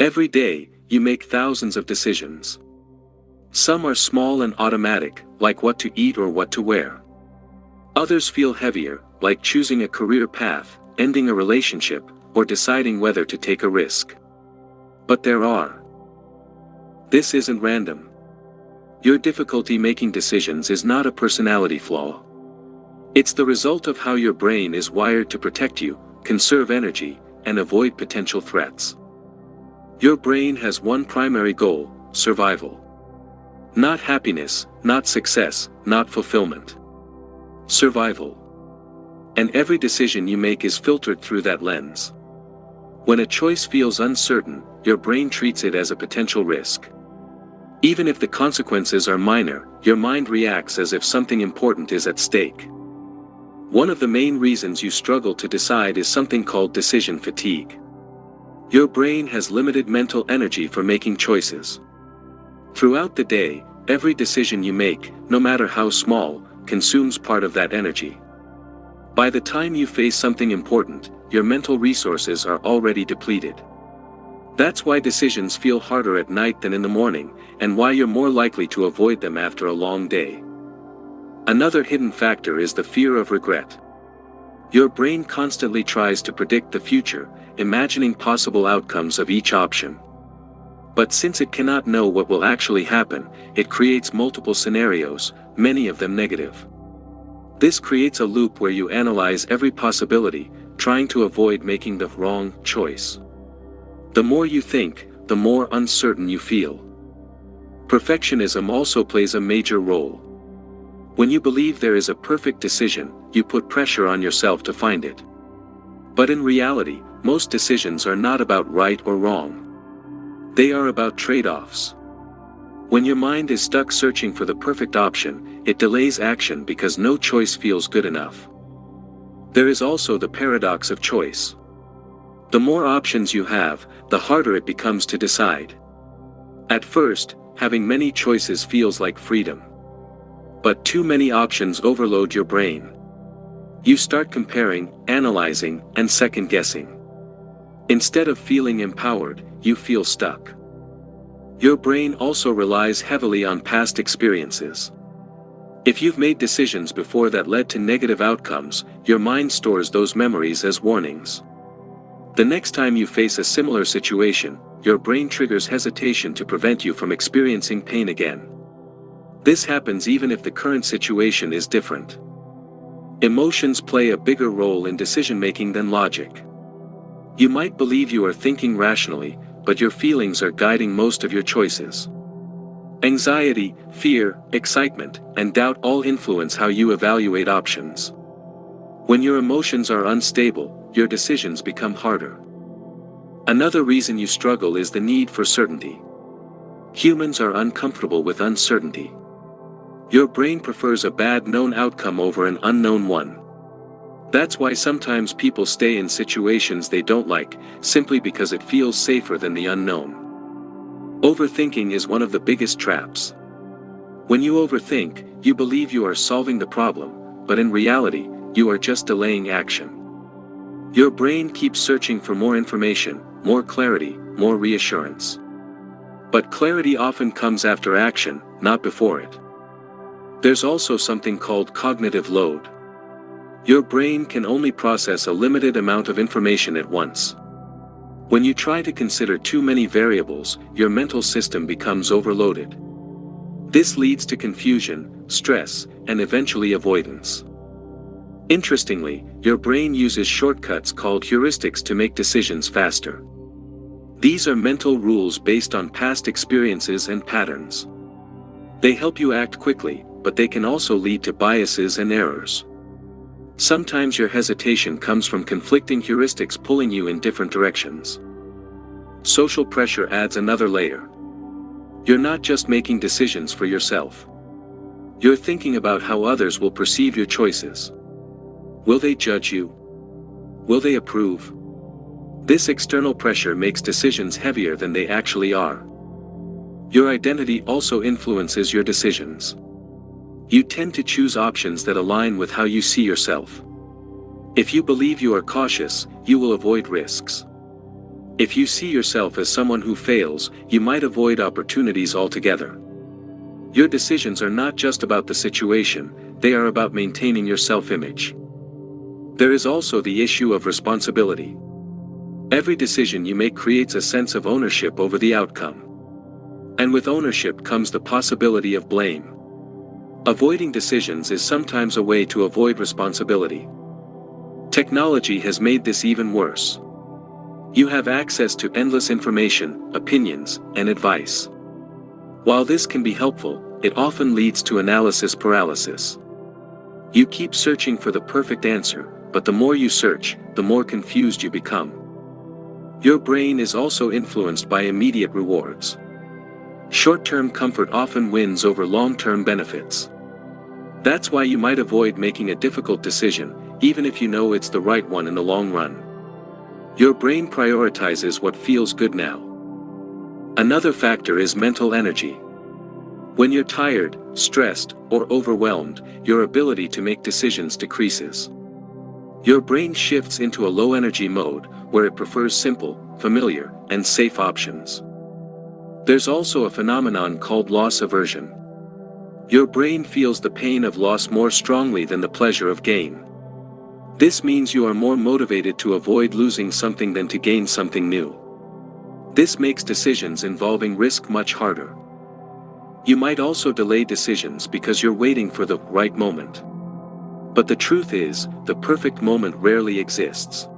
Every day, you make thousands of decisions. Some are small and automatic, like what to eat or what to wear. Others feel heavier, like choosing a career path, ending a relationship, or deciding whether to take a risk. But there are. This isn't random. Your difficulty making decisions is not a personality flaw. It's the result of how your brain is wired to protect you, conserve energy, and avoid potential threats. Your brain has one primary goal: survival. Not happiness, not success, not fulfillment. Survival. And every decision you make is filtered through that lens. When a choice feels uncertain, your brain treats it as a potential risk. Even if the consequences are minor, your mind reacts as if something important is at stake. One of the main reasons you struggle to decide is something called decision fatigue. Your brain has limited mental energy for making choices. Throughout the day, every decision you make, no matter how small, consumes part of that energy. By the time you face something important, your mental resources are already depleted. That's why decisions feel harder at night than in the morning, and why you're more likely to avoid them after a long day. Another hidden factor is the fear of regret. Your brain constantly tries to predict the future, imagining possible outcomes of each option. But since it cannot know what will actually happen, it creates multiple scenarios, many of them negative. This creates a loop where you analyze every possibility, trying to avoid making the wrong choice. The more you think, the more uncertain you feel. Perfectionism also plays a major role. When you believe there is a perfect decision, you put pressure on yourself to find it. But in reality, most decisions are not about right or wrong. They are about trade-offs. When your mind is stuck searching for the perfect option, it delays action because no choice feels good enough. There is also the paradox of choice. The more options you have, the harder it becomes to decide. At first, having many choices feels like freedom. But too many options overload your brain. You start comparing, analyzing, and second-guessing. Instead of feeling empowered, you feel stuck. Your brain also relies heavily on past experiences. If you've made decisions before that led to negative outcomes, your mind stores those memories as warnings. The next time you face a similar situation, your brain triggers hesitation to prevent you from experiencing pain again. This happens even if the current situation is different. Emotions play a bigger role in decision-making than logic. You might believe you are thinking rationally, but your feelings are guiding most of your choices. Anxiety, fear, excitement, and doubt all influence how you evaluate options. When your emotions are unstable, your decisions become harder. Another reason you struggle is the need for certainty. Humans are uncomfortable with uncertainty. Your brain prefers a bad known outcome over an unknown one. That's why sometimes people stay in situations they don't like, simply because it feels safer than the unknown. Overthinking is one of the biggest traps. When you overthink, you believe you are solving the problem, but in reality, you are just delaying action. Your brain keeps searching for more information, more clarity, more reassurance. But clarity often comes after action, not before it. There's also something called cognitive load. Your brain can only process a limited amount of information at once. When you try to consider too many variables, your mental system becomes overloaded. This leads to confusion, stress, and eventually avoidance. Interestingly, your brain uses shortcuts called heuristics to make decisions faster. These are mental rules based on past experiences and patterns. They help you act quickly, but they can also lead to biases and errors. Sometimes your hesitation comes from conflicting heuristics pulling you in different directions. Social pressure adds another layer. You're not just making decisions for yourself. You're thinking about how others will perceive your choices. Will they judge you? Will they approve? This external pressure makes decisions heavier than they actually are. Your identity also influences your decisions. You tend to choose options that align with how you see yourself. If you believe you are cautious, you will avoid risks. If you see yourself as someone who fails, you might avoid opportunities altogether. Your decisions are not just about the situation, they are about maintaining your self-image. There is also the issue of responsibility. Every decision you make creates a sense of ownership over the outcome. And with ownership comes the possibility of blame. Avoiding decisions is sometimes a way to avoid responsibility. Technology has made this even worse. You have access to endless information, opinions, and advice. While this can be helpful, it often leads to analysis paralysis. You keep searching for the perfect answer, but the more you search, the more confused you become. Your brain is also influenced by immediate rewards. Short-term comfort often wins over long-term benefits. That's why you might avoid making a difficult decision, even if you know it's the right one in the long run. Your brain prioritizes what feels good now. Another factor is mental energy. When you're tired, stressed, or overwhelmed, your ability to make decisions decreases. Your brain shifts into a low-energy mode, where it prefers simple, familiar, and safe options. There's also a phenomenon called loss aversion. Your brain feels the pain of loss more strongly than the pleasure of gain. This means you are more motivated to avoid losing something than to gain something new. This makes decisions involving risk much harder. You might also delay decisions because you're waiting for the right moment. But the truth is, the perfect moment rarely exists.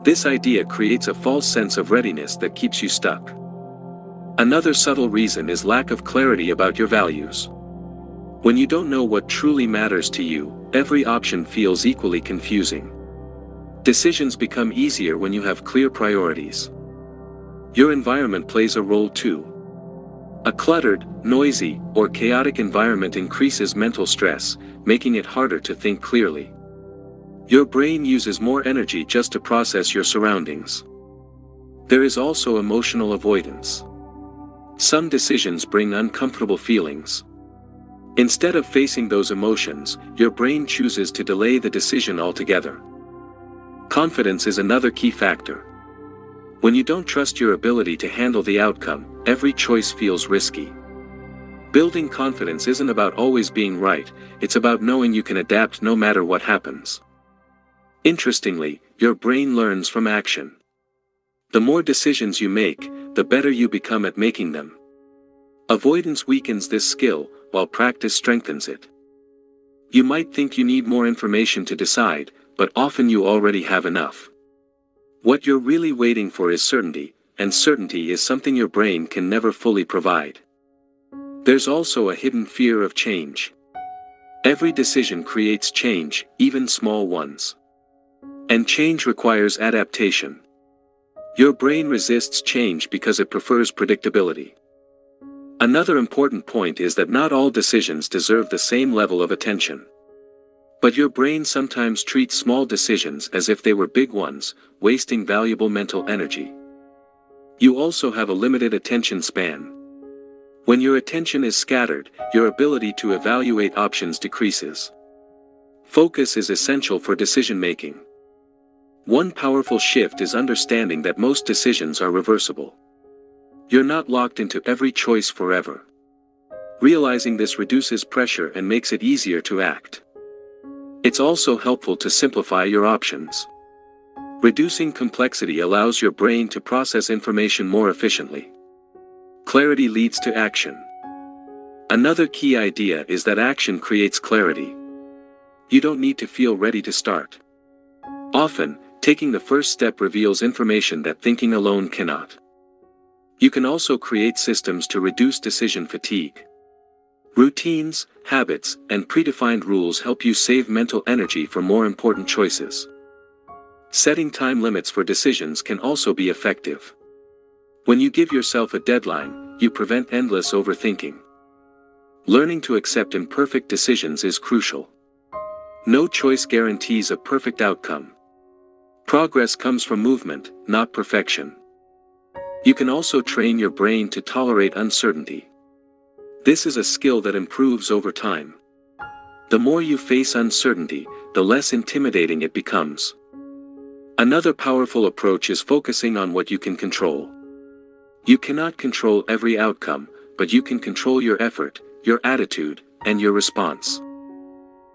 This idea creates a false sense of readiness that keeps you stuck. Another subtle reason is lack of clarity about your values. When you don't know what truly matters to you, every option feels equally confusing. Decisions become easier when you have clear priorities. Your environment plays a role too. A cluttered, noisy, or chaotic environment increases mental stress, making it harder to think clearly. Your brain uses more energy just to process your surroundings. There is also emotional avoidance. Some decisions bring uncomfortable feelings. Instead of facing those emotions, your brain chooses to delay the decision altogether. Confidence is another key factor. When you don't trust your ability to handle the outcome, every choice feels risky. Building confidence isn't about always being right, it's about knowing you can adapt no matter what happens. Interestingly, your brain learns from action. The more decisions you make, the better you become at making them. Avoidance weakens this skill, while practice strengthens it. You might think you need more information to decide, but often you already have enough. What you're really waiting for is certainty, and certainty is something your brain can never fully provide. There's also a hidden fear of change. Every decision creates change, even small ones. And change requires adaptation. Your brain resists change because it prefers predictability. Another important point is that not all decisions deserve the same level of attention. But your brain sometimes treats small decisions as if they were big ones, wasting valuable mental energy. You also have a limited attention span. When your attention is scattered, your ability to evaluate options decreases. Focus is essential for decision-making. One powerful shift is understanding that most decisions are reversible. You're not locked into every choice forever. Realizing this reduces pressure and makes it easier to act. It's also helpful to simplify your options. Reducing complexity allows your brain to process information more efficiently. Clarity leads to action. Another key idea is that action creates clarity. You don't need to feel ready to start. Often, taking the first step reveals information that thinking alone cannot. You can also create systems to reduce decision fatigue. Routines, habits, and predefined rules help you save mental energy for more important choices. Setting time limits for decisions can also be effective. When you give yourself a deadline, you prevent endless overthinking. Learning to accept imperfect decisions is crucial. No choice guarantees a perfect outcome. Progress comes from movement, not perfection. You can also train your brain to tolerate uncertainty. This is a skill that improves over time. The more you face uncertainty, the less intimidating it becomes. Another powerful approach is focusing on what you can control. You cannot control every outcome, but you can control your effort, your attitude, and your response.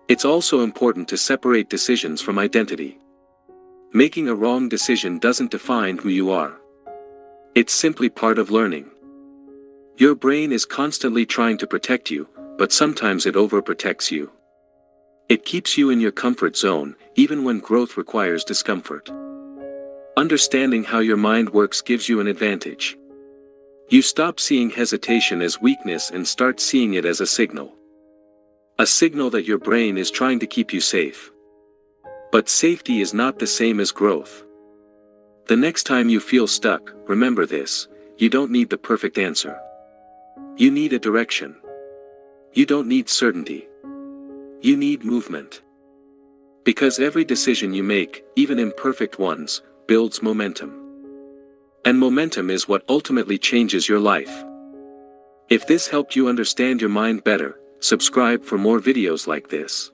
It's also important to separate decisions from identity. Making a wrong decision doesn't define who you are. It's simply part of learning. Your brain is constantly trying to protect you, but sometimes it overprotects you. It keeps you in your comfort zone, even when growth requires discomfort. Understanding how your mind works gives you an advantage. You stop seeing hesitation as weakness and start seeing it as a signal. A signal that your brain is trying to keep you safe. But safety is not the same as growth. The next time you feel stuck, remember this: you don't need the perfect answer. You need a direction. You don't need certainty. You need movement. Because every decision you make, even imperfect ones, builds momentum. And momentum is what ultimately changes your life. If this helped you understand your mind better, subscribe for more videos like this.